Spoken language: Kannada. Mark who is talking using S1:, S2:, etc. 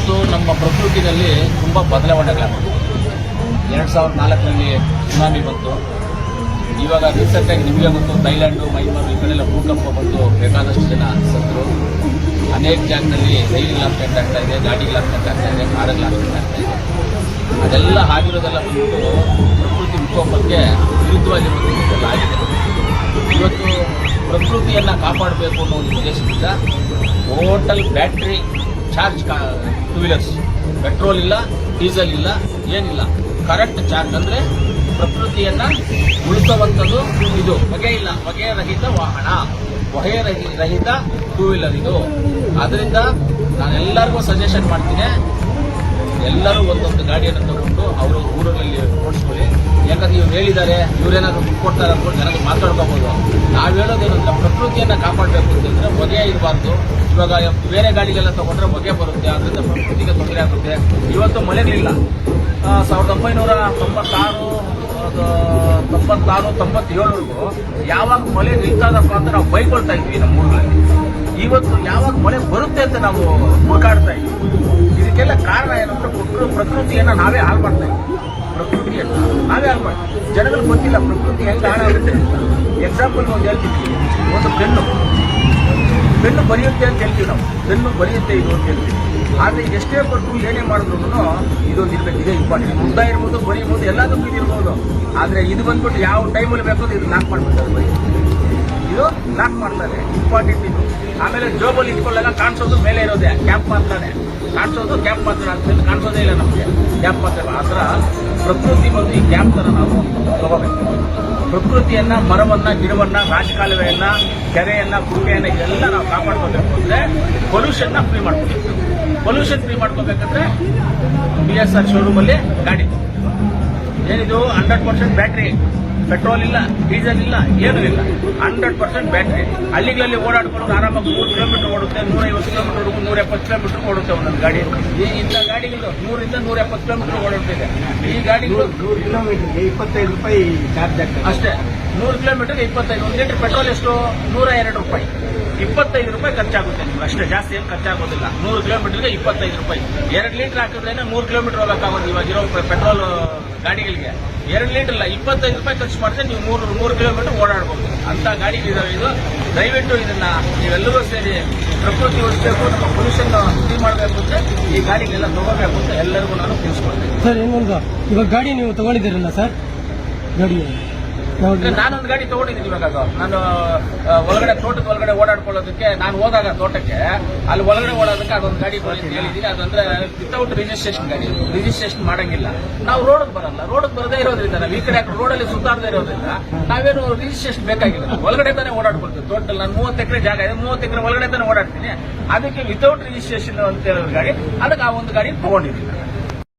S1: ಇವತ್ತು ನಮ್ಮ ಪ್ರಕೃತಿಯಲ್ಲಿ ತುಂಬ ಬದಲಾವಣೆಗಳಾಗ್ತದೆ. 2004ರಲ್ಲಿ ಸುನಾಮಿ ಬಂತು. ಇವಾಗ ರೀಸೆಂಟಾಗಿ ನಿಮಗೆ ಗೊತ್ತು, ಥೈಲ್ಯಾಂಡು, ಮೈಮರು ಈ ಕಡೆಲ್ಲ ಭೂಕಂಪ ಬಂದು ಬೇಕಾದಷ್ಟು ಜನ ಸತ್ತರು. ಅನೇಕ ಜಾಗದಲ್ಲಿ ರೈಲಿಗೆ ಆಕ್ಸಿಡೆಂಟ್ ಆಗ್ತಾ ಇದೆ, ಗಾಡಿಗೆ ಆಕ್ಸಿಡೆಂಟ್ ಆಗ್ತಾ ಇದೆ, ಕಾರಿಗೆ ಆಕ್ಸಿಡೆಂಟ್ ಆಗ್ತಾ ಇದೆ. ಅದೆಲ್ಲ ಆಗಿರೋದೆಲ್ಲ ಬಂದು ಪ್ರಕೃತಿ ವಿಕೋಪಕ್ಕೆ ವಿರುದ್ಧವಾಗಿರೋದೆಲ್ಲ ಆಗಿದೆ. ಇವತ್ತು ಪ್ರಕೃತಿಯನ್ನು ಕಾಪಾಡಬೇಕು ಅನ್ನೋ ಒಂದು ಉದ್ದೇಶದಿಂದ total battery charge two wheelers, petrol ಇಲ್ಲ, ಡೀಸೆಲ್ ಇಲ್ಲ, ಏನಿಲ್ಲ, ಕರೆಂಟ್ ಚಾರ್ಜ್ ಅಂದರೆ ಪ್ರಕೃತಿಯನ್ನು ಉಳಿಸುವಂಥದ್ದು. ಇದು ಹೊಗೆರಹಿತ ವಾಹನ, ಹೊಗೆರಹಿತ ಟೂ ವೀಲರ್ ಇದು. ಆದ್ದರಿಂದ ನಾನೆಲ್ಲರಿಗೂ ಸಜೆಷನ್ ಮಾಡ್ತೀನಿ, ಎಲ್ಲರೂ ಒಂದೊಂದು ಗಾಡಿಯನ್ನು ತಗೊಂಡು ಅವರು ಊರಲ್ಲಿ ಓಡಿಸ್ಕೊಳ್ಳಿ. ಯಾಕಂದ್ರೆ ಇವ್ರು ಹೇಳಿದ್ದಾರೆ, ಇವರೇನಾದ್ರು ದುಡ್ಡು ಕೊಡ್ತಾರೆ ಅಂದ್ಕೊಂಡು ಜನಕ್ಕೆ ಮಾತಾಡ್ಕೋಬೋದು. ನಾವು ಹೇಳೋದೇನಂದ್ರೆ ಪ್ರಕೃತಿಯನ್ನು ಕಾಪಾಡಬೇಕು ಅಂತಂದರೆ ಹೊಗೆ ಇರಬಾರ್ದು. ಇವಾಗ ಬೇರೆ ಗಾಡಿಗೆಲ್ಲ ತಗೊಂಡ್ರೆ ಹೊಗೆ ಬರುತ್ತೆ, ಅದರಿಂದ ಪ್ರಕೃತಿಗೆ ತೊಂದರೆ ಆಗುತ್ತೆ. ಇವತ್ತು ಮಳೆಗಳಿಲ್ಲ. 1996, 97ವರೆಗೂ ಯಾವಾಗ ಮಳೆ ನಿಲ್ತದಪ್ಪ ಅಂತ ನಾವು ಬೈಕೊಳ್ತಾ ಇದ್ವಿ ನಮ್ಮ ಊರುಗಳಲ್ಲಿ. ಇವತ್ತು ಯಾವಾಗ ಮಳೆ ಬರುತ್ತೆ ಅಂತ ನಾವು ಹುಡುಕಾಡ್ತಾ ಇದ್ವಿ. ಇದಕ್ಕೆಲ್ಲ ಕಾರಣ ಏನಂದ್ರೆ ಪ್ರಕೃತಿಯನ್ನು ನಾವೇ ಹಾಳು ಮಾಡ್ತಾ ಇದ್ವಿ. ಪ್ರಕೃತಿಯನ್ನು ನಾವೇ ಹಾಳು ಮಾಡ್ತೀವಿ. ಜನಗಳಿಗೆ ಗೊತ್ತಿಲ್ಲ ಪ್ರಕೃತಿ ಹೆಂಗೆ ಹಾಳಾಗುತ್ತೆ. ಎಕ್ಸಾಂಪಲ್ ಒಂದು ಹೇಳ್ತೀವಿ, ಒಂದು ಪೆನ್ನು ಬರೆಯುತ್ತೆ ಅಂತ ಹೇಳ್ತೀವಿ ನಾವು, ಪೆನ್ನು ಬರೆಯುತ್ತೆ ಇದು ಅಂತ ಹೇಳ್ತೀವಿ. ಆದರೆ ಎಷ್ಟೇ ಕೊಟ್ಟು ಏನೇ ಮಾಡಿದ್ರು ಇದೊಂದು ಇರಬೇಕು, ಇದೇ ಇಂಪಾರ್ಟೆಂಟ್. ಉದ್ದ ಇರ್ಬೋದು, ಬರೀಬೋದು, ಎಲ್ಲದಕ್ಕೂ ಇದಿರ್ಬೋದು. ಆದರೆ ಇದು ಬಂದ್ಬಿಟ್ಟು ಯಾವ ಟೈಮಲ್ಲಿ ಬೇಕು ಇದು ಲಾಕ್ ಮಾಡ್ಬಿಡ್ತಾರೆ. ಬರೀ ಇದು ಲಾಕ್ ಮಾಡ್ತಾರೆ, ಇಂಪಾರ್ಟೆಂಟ್ ಇದು. ಆಮೇಲೆ ಜೋಬಲ್ಲಿ ಇಟ್ಕೊಳ್ಳಾಗ ಕಾಣಿಸೋದು ಮೇಲೆ ಇರೋದೇ ಕ್ಯಾಪ್ ಮಾತ್ರನೇ ಕಾಣಿಸೋದು, ಕ್ಯಾಪ್ ಮಾತ್ರ ಅಂತ ಕಾಣಿಸೋದೇ ಇಲ್ಲ ನಮಗೆ, ಕ್ಯಾಪ್ ಮಾತ್ರ. ಆ ಥರ ಪ್ರಕೃತಿ ಬಂದು ಈ ಕ್ಯಾಪ್ ಥರ ನಾವು ತಗೋಬೇಕು. ಪ್ರಕೃತಿಯನ್ನು, ಮರವನ್ನು, ಗಿಡವನ್ನು, ರಾಜಕಾಲುವೆಯನ್ನು, ಕೆರೆಯನ್ನು, ಕುಂಟೆಯನ್ನು ಇದೆಲ್ಲ ನಾವು ಕಾಪಾಡ್ಕೋಬೇಕು ಅಂದರೆ ಪೊಲ್ಯೂಷನ್ನ ಫ್ರೀ ಮಾಡ್ಕೋಬೇಕು. ಪೊಲ್ಯೂಷನ್ ಫ್ರೀ ಮಾಡ್ಕೋಬೇಕಂದ್ರೆ BSR ಶೋರೂಮಲ್ಲಿ ಗಾಡಿ ಏನಿದು 100% ಬ್ಯಾಟ್ರಿ, ಪೆಟ್ರೋಲ್ ಇಲ್ಲ, ಡೀಸೆಲ್ ಇಲ್ಲ, ಏನೂ ಇಲ್ಲ, 100% ಬ್ಯಾಟ್ರಿ. ಹಳ್ಳಿಗಳಲ್ಲಿ ಓಡಾಡ್ಕೊಂಡು ಆರಾಮಾಗಿ 3 ಕಿಲೋಮೀಟರ್ ಓಡುತ್ತೆ, 150 ಕಿಲೋಮೀಟರ್, 170 ಕಿಲೋಮೀಟರ್ ಓಡುತ್ತೆ ಒಂದೊಂದು ಗಾಡಿ. ಇಂಥ ಗಾಡಿಗಳು 100ರಿಂದ 170 ಕಿಲೋಮೀಟರ್ ಓಡುತ್ತಿದೆ. ಈ ಗಾಡಿಗಳು
S2: 100 ಕಿಲೋಮೀಟರ್ಗೆ 25 ರೂಪಾಯಿ ಚಾರ್ಜ್ ಆಗ್ತದೆ
S1: ಅಷ್ಟೇ. 100 ಕಿಲೋಮೀಟರ್ಗೆ 25. 1 ಲೀಟರ್ ಪೆಟ್ರೋಲ್ ಎಷ್ಟು? 102 ರೂಪಾಯಿ. 25 ರೂಪಾಯಿ ಖರ್ಚಾಗುತ್ತೆ ನಿಮ್ಗೆ, ಅಷ್ಟೇ, ಜಾಸ್ತಿ ಏನು ಖರ್ಚಾಗೋದಿಲ್ಲ. 100 ಕಿಲೋಮೀಟರ್ಗೆ 25 ರೂಪಾಯಿ. 2 ಲೀಟರ್ ಹಾಕಿದ್ರೆ 100 ಕಿಲೋಮೀಟರ್ ಹೋಗಕ್ಕಾಗೋದು ಇವಾಗಿರೋ ಪೆಟ್ರೋಲ್ ಗಾಡಿಗಳಿಗೆ. 2 ಲೀಟರ್ ಇಲ್ಲ, 25 ರೂಪಾಯಿ ಖರ್ಚು ಮಾಡಿದ್ರೆ ನೀವು 100 ಕಿಲೋಮೀಟರ್ ಓಡಾಡ್ಬೋದು. ಅಂತ ಗಾಡಿಗಳಿದಾವೆ. ಇದು ದಯವಿಟ್ಟು ಇದನ್ನ ನೀವೆಲ್ಲರೂ ಸೇರಿ ಪ್ರಕೃತಿ ಉಳಿಸಬೇಕು, ನಮ್ಮ ಪೊಲ್ಯೂಷನ್ ಫ್ರೀ ಮಾಡಬೇಕು ಅಂದ್ರೆ ಈ ಗಾಡಿಗೆಲ್ಲ ತಗೋಬೇಕು ಅಂತ ಎಲ್ಲರಿಗೂ ನಾನು ತಿಳಿಸ್ಕೊಡ್ತೇನೆ.
S2: ಸರ್, ಇನ್ನೊಂದು ಇವಾಗ ಗಾಡಿ ನೀವು ತಗೊಂಡಿದ್ದೀರಲ್ಲ ಸರ್, ಗಾಡಿ
S1: ನಾನೊಂದು ಗಾಡಿ ತಗೊಂಡಿದ್ದೀನಿ. ಇವಾಗ ನಾನು ಒಳಗಡೆ, ತೋಟದ ಒಳಗಡೆ ಓಡಾಡ್ಕೊಳ್ಳೋದಕ್ಕೆ ನಾನು ಹೋದಾಗ ತೋಟಕ್ಕೆ ಅಲ್ಲಿ ಒಳಗಡೆ ಓಡೋದಕ್ಕೆ ಅದೊಂದು ಗಾಡಿ ಹೇಳಿದ್ದೀನಿ. ಅದಂದ್ರೆ ವಿತೌಟ್ ರಿಜಿಸ್ಟ್ರೇಷನ್ ಗಾಡಿ, ರಿಜಿಸ್ಟ್ರೇಷನ್ ಮಾಡಂಗಿಲ್ಲ. ನಾವು ರೋಡ್ ಬರದೇ ಇರೋದ್ರಿಂದ, ನಾವು ಈ ಕಡೆ ರೋಡಲ್ಲಿ ಸುತ್ತಾಡದೇ ಇರೋದ್ರಿಂದ ನಾವೇನು ರಿಜಿಸ್ಟ್ರೇಷನ್ ಬೇಕಾಗಿಲ್ಲ. ಒಳಗಡೆ ತಾನೇ ಓಡಾಡ್ಕೊಳ್ತೀವಿ. ತೋಟದಲ್ಲಿ ನಾನು 30 ಎಕರೆ ಜಾಗ ಇದೆ, 30 ಎಕರೆ ಒಳಗಡೆ ತಾನೇ ಓಡಾಡ್ತೀನಿ. ಅದಕ್ಕೆ ವಿತೌಟ್ ರಿಜಿಸ್ಟ್ರೇಷನ್ ಅಂತ ಹೇಳೋ ಗಾಡಿ, ಅದಕ್ಕೆ ಆ ಒಂದು ಗಾಡಿ ತಗೊಂಡಿದ್ದೀನಿ.